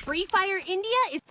Free Fire India is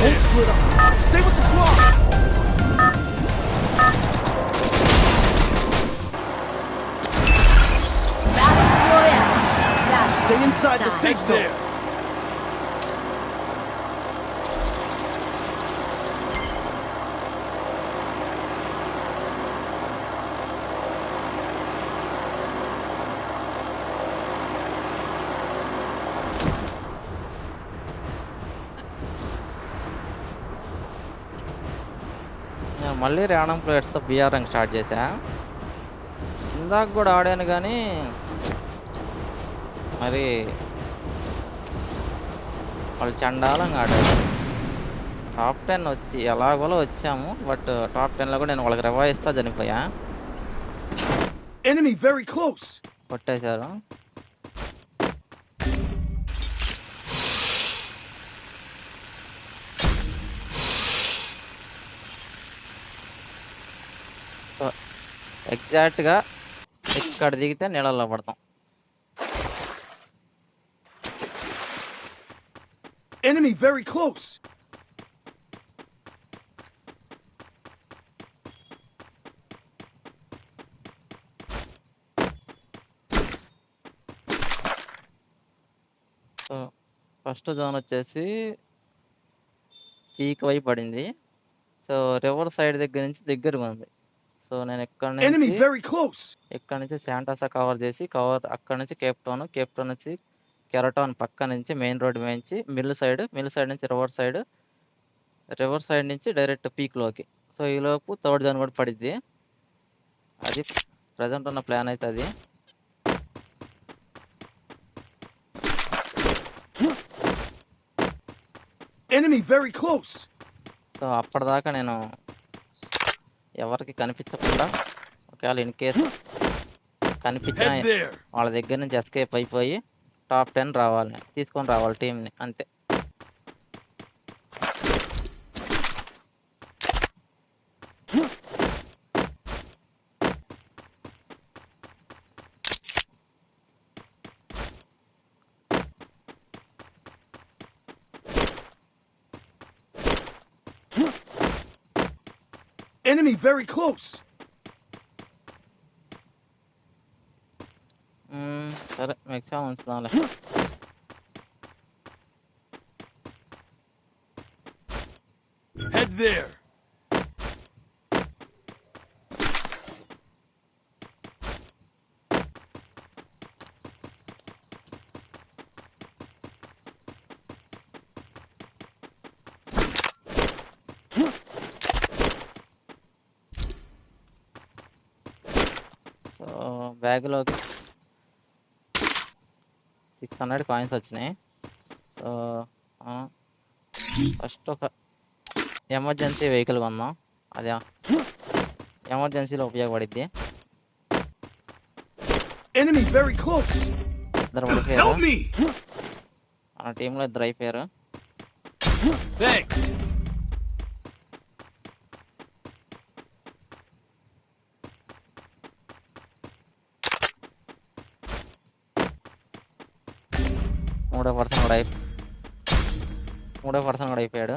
Don't split up. Stay with the squad. Battle Royale. Battle Stay inside the style. safe zone. నేను మళ్ళీ random ప్లేయర్స్తో BR rank start చేశా. ఇందాక కూడా ఆడాను కానీ మరి వాళ్ళు చండాలంగా ఆడారు. టాప్ 10 వచ్చి ఎలాగోలో వచ్చాము, బట్ టాప్ 10లో కూడా నేను వాళ్ళకి రివైవ్ ఇస్తా చనిపోయా. Enemy very close. కొట్టేశారు. సో ఎగ్జాక్ట్గా ఇక్కడ దిగితే నీళ్ళల్లో పడతాం. Enemy very close. So first zone వచ్చేసి పీక్ వైపు పడింది. సో రివర్ సైడ్ దగ్గర నుంచి దగ్గరగా ఉంది. సో నేను Enemy very close. ఇక్కడ నుంచి శాంటాసా కవర్ చేసి అక్కడ నుంచి కేప్ టౌన్ నుంచి కెరటాన్ పక్క నుంచి మెయిన్ రోడ్ నుంచి మిల్ సైడ్ నుంచి రివర్ సైడ్ నుంచి డైరెక్ట్ పీక్లోకి. సో ఈలోపు థర్డ్ జోన్ కూడా పడిద్ది. అది ప్రజెంట్ ఉన్న ప్లాన్ అయితే అది. Enemy very close. సో అప్పటిదాకా నేను ఎవరికి కనిపించకుండా, ఒకవేళ ఇన్ కేసు కనిపించిన Head there. వాళ్ళ దగ్గర నుంచి ఎస్కేప్ అయిపోయి టాప్ 10 రావాలి, నేను తీసుకొని రావాలి టీంని, అంతే. Enemy very close. సరే మ్యాక్సిమం ఉంచుదాంలే. Head there. సో బ్యాగ్లోకి 600 కాయిన్స్ వచ్చినాయి. సో ఫస్ట్ ఒక ఎమర్జెన్సీ వెహికల్ కొన్నాం, అది ఎమర్జెన్సీలో ఉపయోగపడిద్ది. Enemy very close. ఇద్దరు పడిపోయారు, Help me. మన టీంలో ఇద్దరు అయిపోయారు. Thanks. మూడో పర్సన్ కూడా అయిపోయాడు.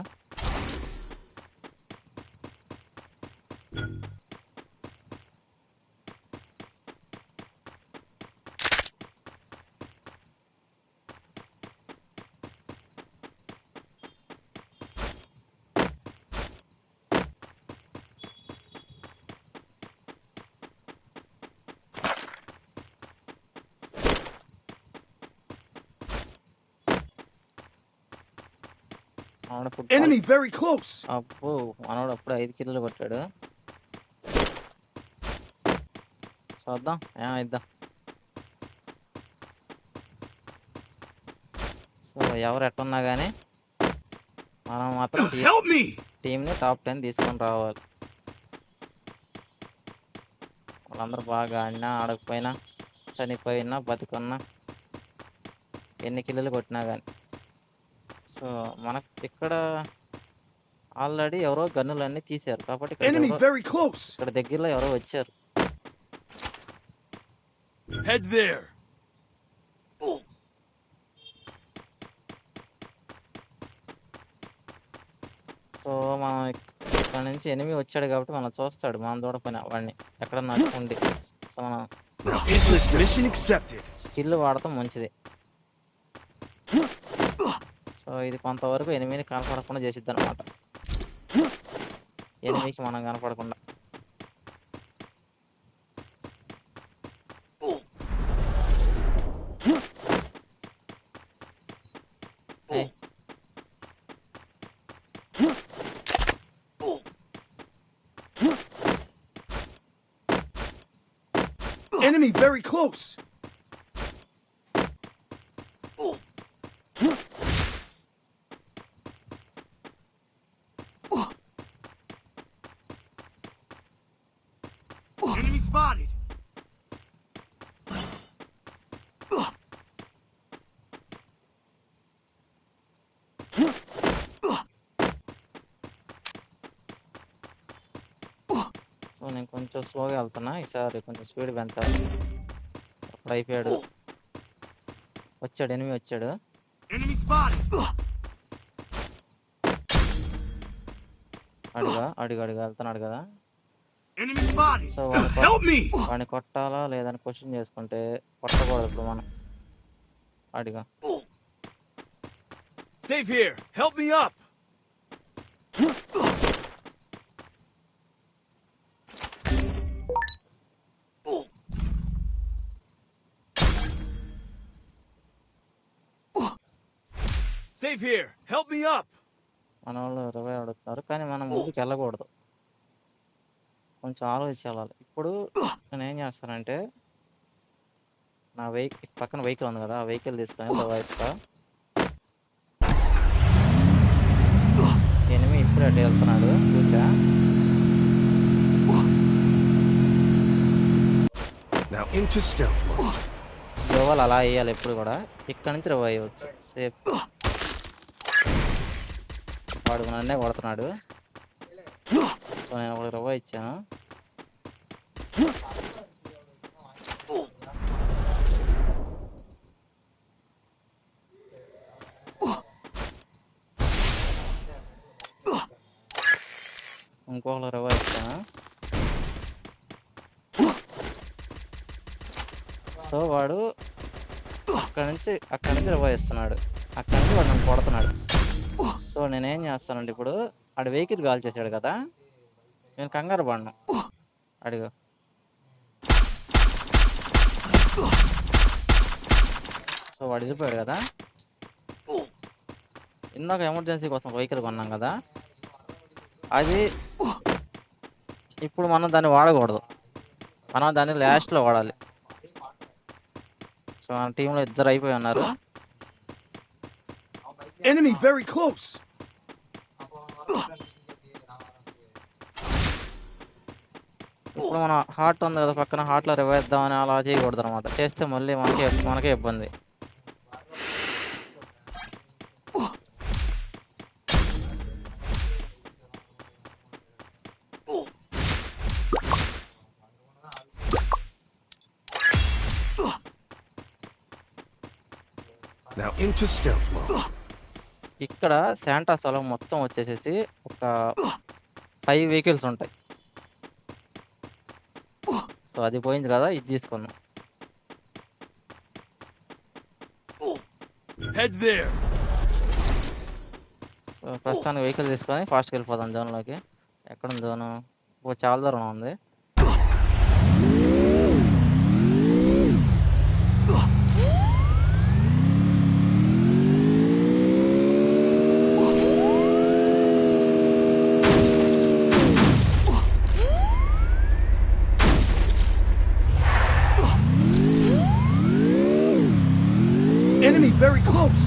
Enemy very close. అప్పు మనోడు అప్పుడు 5 కిల్లులు కొట్టాడు. చూద్దాం ఏమైద్దాం. సో ఎవరు ఎట్టున్నా కానీ మనం మాత్రం Help me! టీంని టాప్ 10 తీసుకొని రావాలి. వాళ్ళందరూ బాగా ఆడినా ఆడకపోయినా చనిపోయినా బతికున్నా ఎన్ని కిల్లులు కొట్టినా కానీ. సో మనకు ఇక్కడ ఆల్రెడీ ఎవరో గన్నులన్నీ తీశారు కాబట్టి Enemy very close! ఇక్కడ దగ్గరలో ఎవరో వచ్చారు. Head there! సో మనం ఇక్కడ నుంచి ఎనిమి వచ్చాడు కాబట్టి మనం చూస్తాడు, మనం చూడకపోయినా వాడిని ఎక్కడ నడుచుకుండి. సో మనం Now interest mission accepted. Skill వాడటం మంచిది. సో ఇది కొంతవరకు ఎనిమిని కనపడకుండా చేసిద్ది అనమాట, ఎనిమికి మనం కనపడకుండా. ఏయ్, Enemy very close! Enemy spotted! So నేను కొంచెం స్లోగా వెళ్తున్నా, ఈసారి కొంచెం స్పీడ్ పెంచాలి. అప్పుడు అయిపోయాడు, వచ్చాడు ఎనిమి వచ్చాడు. Enemy spotted! అడిగా వెళ్తున్నాడు కదా. Enemy spotted! So Help me! వాడిని కొట్టాలా లేదని క్వశ్చన్ చేసుకుంటే కొట్టకూడదు ఇప్పుడు మనం. అడిగా Save here! Help me up! Save here! Help me up! మన వాళ్ళు 20 అడుగుతున్నారు కానీ మనం ముందుకు వెళ్ళకూడదు, కొంచెం ఆలోచించాలి. ఇప్పుడు నేను ఏం చేస్తానంటే నా పక్కన వెహికల్ ఉంది కదా, ఆ వెహికల్ తీసుకొని దబాయిస్తా. ఎనిమి ఇప్పుడు అటు వెళ్తున్నాడు చూసా. Now into stealth mode. రివాల్ అలా వేయాలి ఎప్పుడు కూడా, ఇక్కడ నుంచి రివైవ్ అయ్యవచ్చు సేఫ్. వాడు నన్నే కొడుతున్నాడు, సో నేను ఒక రివైవ్ ఇచ్చాను. ఇంకొకరు రివైవ్ ఇచ్చాను. సో వాడు అక్కడ నుంచి రివైవ్ ఇస్తున్నాడు, అక్కడ నుంచి వాడు నన్ను కొడుతున్నాడు. సో నేనేం చేస్తానంటే ఇప్పుడు ఆడు వెహికల్ కాల్ చేశాడు కదా, నేను కంగారు పడను. అడిగు సో వాడు వెళ్ళిపోయాడు కదా. ఇందాక ఎమర్జెన్సీ కోసం వెహికల్ కొన్నాం కదా, అది ఇప్పుడు మనం దాన్ని వాడకూడదు, మనం దాన్ని లాస్ట్లో వాడాలి. సో మన టీంలో ఇద్దరు అయిపోయి ఉన్నారు. Enemy very close! ఇప్పుడు మన హార్ట్ ఉంది కదా పక్కన, హార్ట్లో రివైవ్ ఇద్దామని అలా చేయకూడదు అనమాట, చేస్తే మళ్ళీ మనకే ఇబ్బంది. Now into stealth mode. ఇక్కడ శాంటా స్థలం మొత్తం వచ్చేసేసి ఒక 5 వెహికల్స్ ఉంటాయి. సో అది పోయింది కదా, ఇది తీసుకున్నాం. Head there! సో ప్రస్తుతానికి వెహికల్ తీసుకొని ఫాస్ట్గా వెళ్ళిపోదాం జోన్లోకి. ఎక్కడ జోను? చాలా దూరం ఉంది. Enemy very close!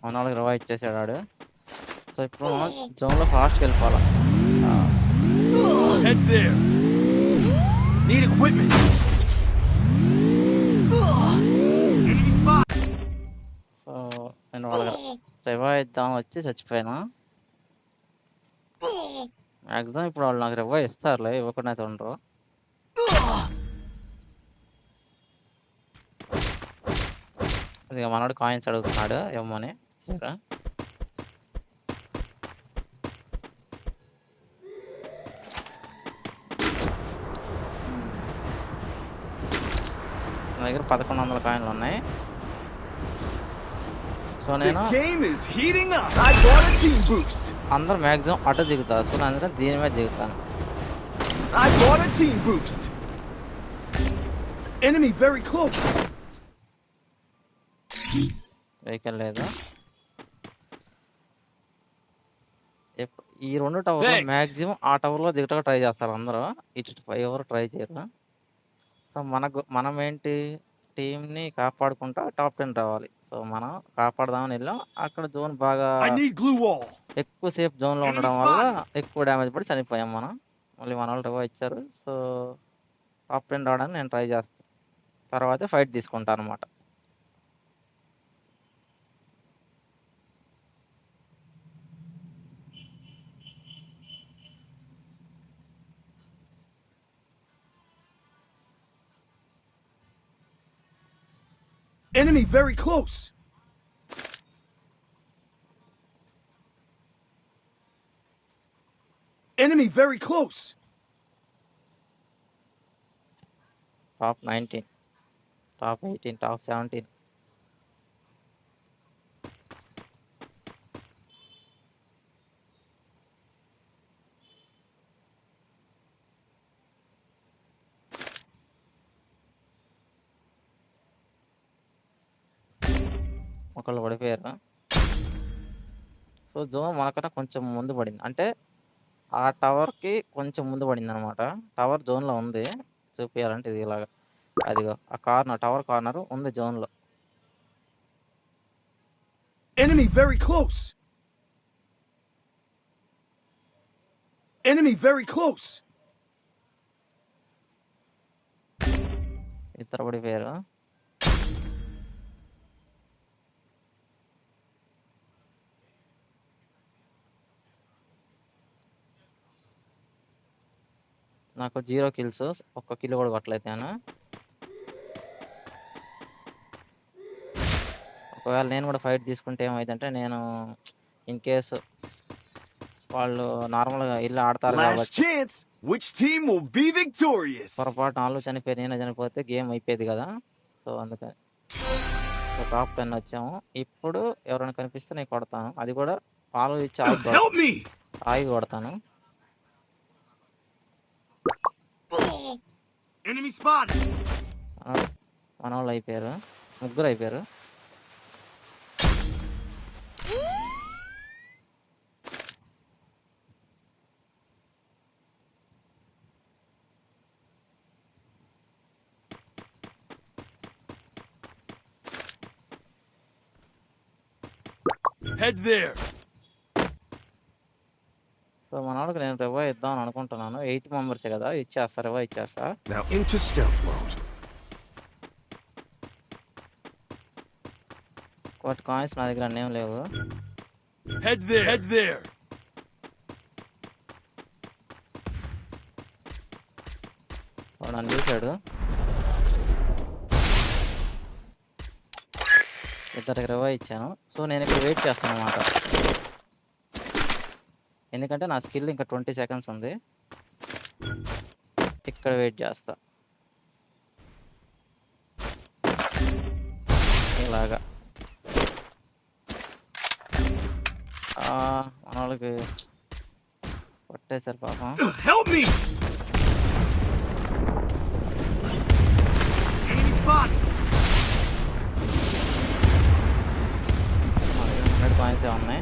మన వాళ్ళకి రివైవ్ ఇచ్చేసాడు ఆడు. సో ఇప్పుడు మనం జోన్లో ఫాస్ట్కి వెళ్ళిపోవాలి. Head there. Need equipment. Enemy spot. So నేను వాళ్ళకి రివైవ్ ఇద్దాం వచ్చి చచ్చిపోయాను. మ్యాక్సిమం ఇప్పుడు వాళ్ళు నాకు రివైవ్ ఇస్తారులే, ఇవ్వకుండా అయితే ఉండరు. అది మనోడు కాయిన్స్ అడుగుతున్నాడు ఏమోని. సరే నా దగ్గర 1100 కాయిన్లు ఉన్నాయి. సో The నేను game is heating up. I bought a team boost. అందరు మ్యాక్సిమం అటు దిగుతారు. సో నేను అందుకని దీని మీద దిగుతాను. I bought a team boost. Enemy very close. Vehicle లేదు. ఈ 2 టవర్లో Thanks. మ్యాక్సిమం ఆ టవర్లో దిగటగా ట్రై చేస్తారు అందరూ. ఇటు ఎవరు ట్రై చేయరు. సో మనం ఏంటి టీంని కాపాడుకుంటా టాప్ 10 రావాలి. సో మనం కాపాడదామని వెళ్ళాం. అక్కడ జోన్ బాగా I need glue wall. ఎక్కువసేపు జోన్లో Enemy ఉండడం వల్ల spotted. ఎక్కువ డ్యామేజ్ పడి చనిపోయాం మనం. మళ్ళీ మన వాళ్ళు రివైవ్ ఇచ్చారు. సో టాప్ 10 రావడానికి నేను ట్రై చేస్తాను. తర్వాత ఫైట్ తీసుకుంటాను అనమాట. Enemy very close. Enemy very close. Top 19, top 18, top 17. ఒకళ్ళు పడిపోయారు. సో జోన్ మనకన్నా కొంచెం ముందు పడింది. అంటే ఆ టవర్కి కొంచెం ముందు పడింది అనమాట. టవర్ జోన్లో ఉంది. చూపించాలంటే ఇది ఇలాగా, అదిగో ఆ కార్నర్, టవర్ కార్నర్ ఉంది జోన్లో. Enemy very close. Enemy very close. ఇద్దరు పడిపోయారు. నాకు 0 కిల్స్, ఒక్క కిల్ కూడా కొట్టలేదు నేను. ఒకవేళ నేను కూడా ఫైట్ తీసుకుంటే ఏమైందంటే, నేను ఇన్ కేసు వాళ్ళు నార్మల్గా ఇల్లు ఆడతారు Last కాబట్టి chance. Which team will be victorious? పొరపాటు వాళ్ళు చనిపోయి నేనే చనిపోతే గేమ్ అయిపోయేది కదా. సో అందుకని సో టాప్ 10 వచ్చాము. ఇప్పుడు ఎవరైనా కనిపిస్తే నేను కొడతాను. అది కూడా పాలు ఇచ్చి Help me. ఆగి కొడతాను. Enemy spotted. మన వాళ్ళు అయిపోయారు, ముగ్గురు అయిపోయారు. Head there. సో మన వాళ్ళకి నేను రివైవ్ ఇద్దాం అని అనుకుంటున్నాను. 8 మెంబర్సే కదా, ఇచ్చేస్తా, రివైవ్ ఇచ్చేస్తా. Now into stealth mode. వాటి కాయిన్స్ నా దగ్గర అన్నేం లేవు. Head there. Head there. వాడు నన్ను చూశాడు. ఇద్దరికి రివైవ్ ఇచ్చాను. సో నేను ఇక్కడ వెయిట్ చేస్తాను అన్నమాట. ఎందుకంటే నా స్కిల్ ఇంకా 20 సెకండ్స్ ఉంది. ఇక్కడ వెయిట్ చేస్తా ఇలాగా. మన వాళ్ళకి కొట్టేశారు పాపం. Help me. Enemy spotted. మన దగ్గర 100 కాయిన్స్ ఉన్నాయి.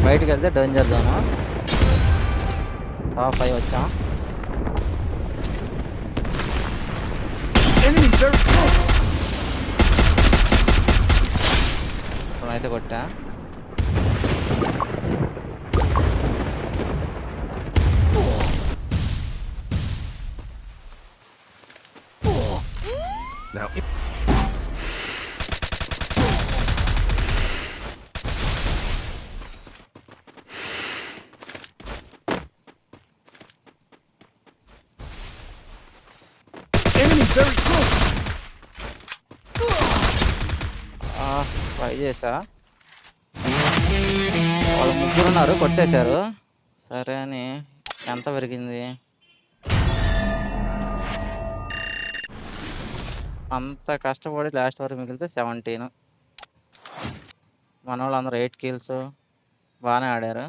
బయటికి వెళ్తే డేంజర్ జోన్. టాప్ 5 వచ్చాం. Enemy very close. అయితే కొట్టా. Now, enemy very close. Try చేసా. వాళ్ళు ముగ్గురు ఉన్నారు, కొట్టేశారు. సరే అని ఎంత పెరిగింది? అంత కష్టపడి లాస్ట్ వరకు మిగిలితే 17. మన వాళ్ళందరూ 8 కిల్స్ బాగానే ఆడారు.